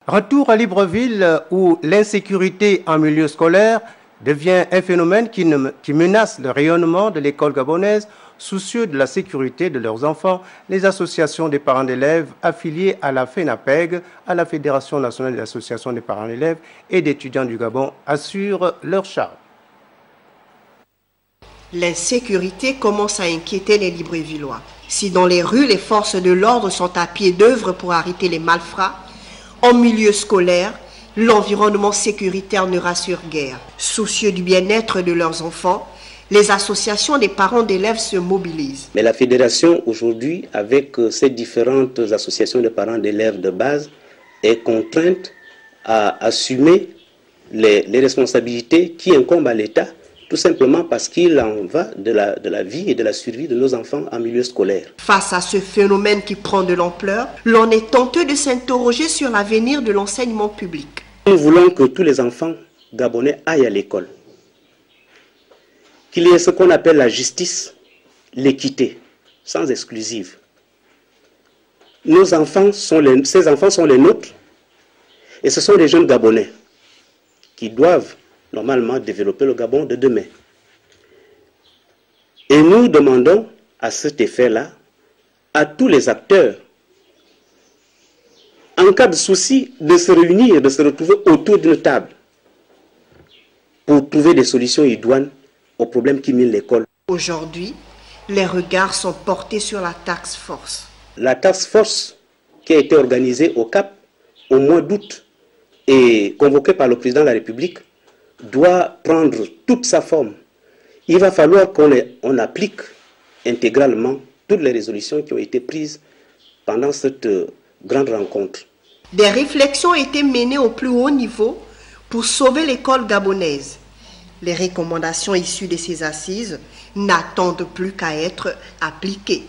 Retour à Libreville où l'insécurité en milieu scolaire devient un phénomène qui menace le rayonnement de l'école gabonaise. Soucieux de la sécurité de leurs enfants, les associations des parents d'élèves affiliées à la FENAPEG, à la Fédération nationale des associations des parents d'élèves et d'étudiants du Gabon, assurent leur charge. L'insécurité commence à inquiéter les Librevillois. Si dans les rues, les forces de l'ordre sont à pied d'œuvre pour arrêter les malfrats, en milieu scolaire, l'environnement sécuritaire ne rassure guère. Soucieux du bien-être de leurs enfants, les associations des parents d'élèves se mobilisent. Mais la fédération aujourd'hui, avec ces différentes associations de parents d'élèves de base, est contrainte à assumer les responsabilités qui incombent à l'État, tout simplement parce qu'il en va de la vie et de la survie de nos enfants en milieu scolaire. Face à ce phénomène qui prend de l'ampleur, l'on est tenté de s'interroger sur l'avenir de l'enseignement public. Nous voulons que tous les enfants gabonais aillent à l'école. Qu'il y ait ce qu'on appelle la justice, l'équité, sans exclusive. Ces enfants sont les nôtres et ce sont les jeunes Gabonais qui doivent normalement développer le Gabon de demain. Et nous demandons à cet effet-là à tous les acteurs, en cas de souci, de se réunir, de se retrouver autour d'une table pour trouver des solutions idoines aux problèmes qui minent l'école. Aujourd'hui, les regards sont portés sur la task force. La task force qui a été organisée au Cap au mois d'août et convoquée par le président de la République doit prendre toute sa forme. Il va falloir qu'on applique intégralement toutes les résolutions qui ont été prises pendant cette grande rencontre. Des réflexions ont été menées au plus haut niveau pour sauver l'école gabonaise. Les recommandations issues de ces assises n'attendent plus qu'à être appliquées.